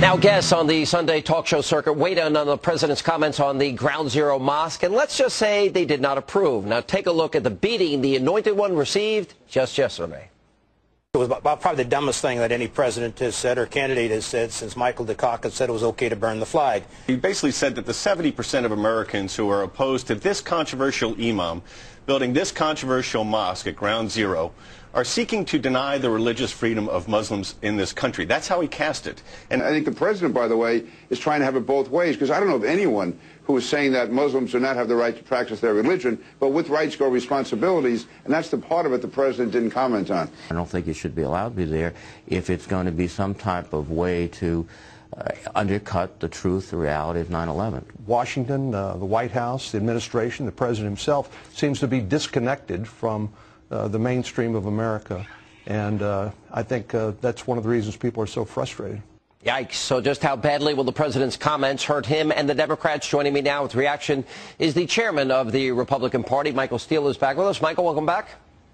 Now, guests on the Sunday talk show circuit weighed in on the president's comments on the Ground Zero Mosque, and let's just say they did not approve. Now, take a look at the beating the Anointed One received just yesterday. It was about probably the dumbest thing that any president has said or candidate has said since Michael Dukakis said it was okay to burn the flag. He basically said that the 70% of Americans who are opposed to this controversial imam building this controversial mosque at Ground Zero are seeking to deny the religious freedom of Muslims in this country. That's how he cast it. And I think the president, by the way, is trying to have it both ways, because I don't know of anyone who is saying that Muslims do not have the right to practice their religion, but with rights go responsibilities, and that's the part of it the president didn't comment on. I don't think it should be allowed to be there if it's going to be some type of way to undercut the truth, the reality of 9/11. Washington, the White House, the administration, the president himself seems to be disconnected from the mainstream of America, and I think that's one of the reasons people are so frustrated. Yikes. So just how badly will the president's comments hurt him and the Democrats? Joining me now with reaction is the chairman of the Republican Party, Michael Steele, is back with us. Michael, welcome back.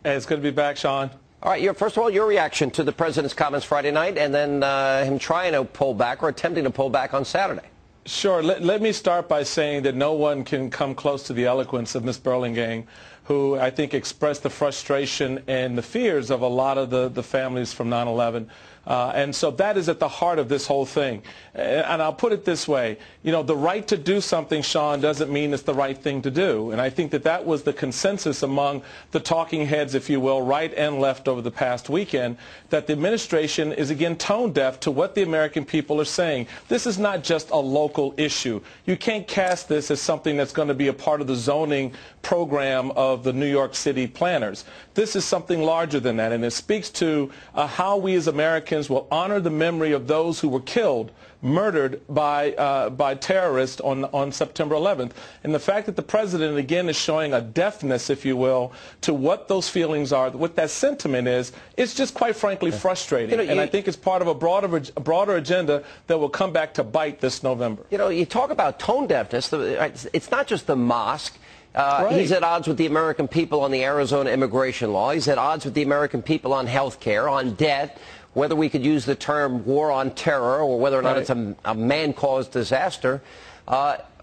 Hey, it's good to be back, Sean. All right, first of all, your reaction to the president's comments Friday night and then him trying to pull back or attempting to pull back on Saturday. Sure. Let me start by saying that no one can come close to the eloquence of Ms. Burlingame, who I think expressed the frustration and the fears of a lot of the families from 9/11. And so that is at the heart of this whole thing. And I'll put it this way. You know, the right to do something, Sean, doesn't mean it's the right thing to do. And I think that that was the consensus among the talking heads, if you will, right and left over the past weekend, that the administration is again tone deaf to what the American people are saying. This is not just a local issue. You can't cast this as something that's going to be a part of the zoning program of the New York City planners. This is something larger than that, and it speaks to how we as Americans will honor the memory of those who were killed, murdered by terrorists on September 11th. And the fact that the president, again, is showing a deafness, if you will, to what those feelings are, what that sentiment is, it's just quite frankly frustrating. And I think it's part of a broader agenda that will come back to bite this November. You know, you talk about tone deafness. It's not just the mosque. Right. He's at odds with the American people on the Arizona immigration law. He's at odds with the American people on health care, on debt, whether we could use the term war on terror or whether or not it's a man-caused disaster.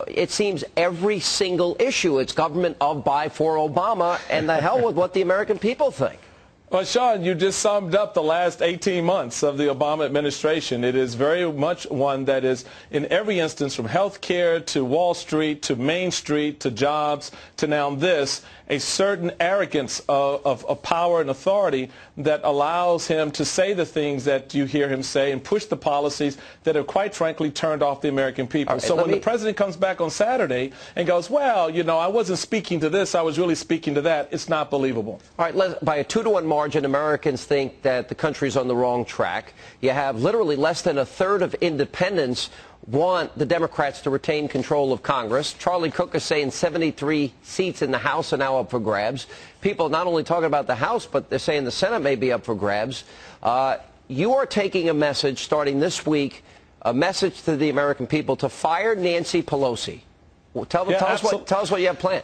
It seems every single issue, it's government of, by, for Obama, and the hell with what the American people think. Well, Sean, you just summed up the last 18 months of the Obama administration. It is very much one that is, in every instance, from health care to Wall Street to Main Street to jobs to now this, a certain arrogance of power and authority that allows him to say the things that you hear him say and push the policies that have, quite frankly, turned off the American people. Right, so when the president comes back on Saturday and goes, well, you know, I wasn't speaking to this, I was really speaking to that, it's not believable. All right, by a 2-to-1 margin, Americans think that the country's on the wrong track. You have literally less than a third of independents want the Democrats to retain control of Congress. Charlie Cook is saying 73 seats in the House are now up for grabs. People not only talking about the House, but they're saying the Senate may be up for grabs. You are taking a message starting this week, a message to the American people to fire Nancy Pelosi. Well, tell us what you have planned.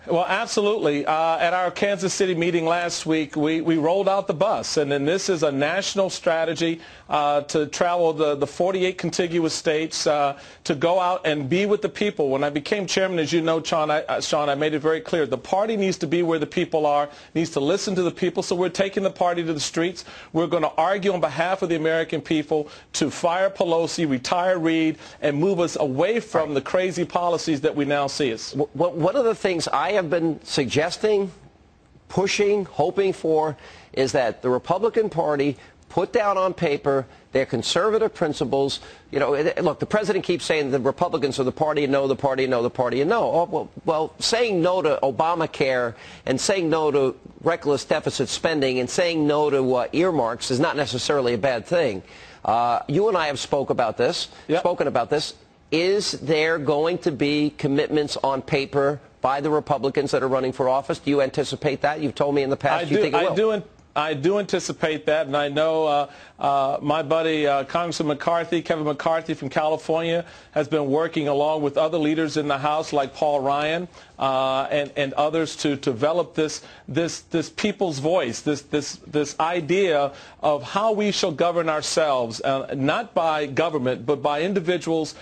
Well, absolutely. At our Kansas City meeting last week, we rolled out the bus, and then this is a national strategy to travel the 48 contiguous states to go out and be with the people. When I became chairman, as you know, Sean, I made it very clear. The party needs to be where the people are, needs to listen to the people, so we're taking the party to the streets. We're going to argue on behalf of the American people to fire Pelosi, retire Reid, and move us away from the crazy policies that we now see. One of the things I have been suggesting, pushing, hoping for is that the Republican Party put down on paper their conservative principles. You know, look, the president keeps saying the Republicans are the party and no, the party and no, the party and no. Oh, well, saying no to Obamacare and saying no to reckless deficit spending and saying no to earmarks is not necessarily a bad thing. You and I have spoken about this. Is there going to be commitments on paper by the Republicans that are running for office? Do you anticipate that? You've told me in the past you think it will. I do anticipate that, and I know my buddy Congressman McCarthy, Kevin McCarthy from California, has been working along with other leaders in the House like Paul Ryan and others to develop this people's voice, this idea of how we shall govern ourselves, not by government but by individuals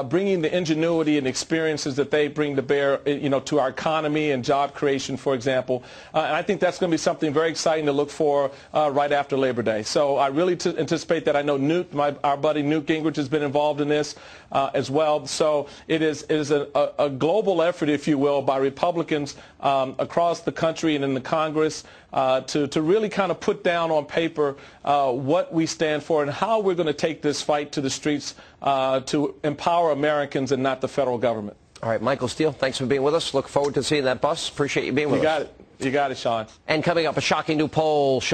bringing the ingenuity and experiences that they bring to bear, to our economy and job creation, for example. And I think that's going to be something very exciting to look for right after Labor Day. So I really anticipate that. I know our buddy Newt Gingrich has been involved in this as well. So it is a global effort, if you will, by Republicans across the country and in the Congress to really kind of put down on paper what we stand for and how we're going to take this fight to the streets to empower Americans and not the federal government. All right, Michael Steele, thanks for being with us. Look forward to seeing that bus. Appreciate you being with us. You got it, Sean. And coming up, a shocking new poll shows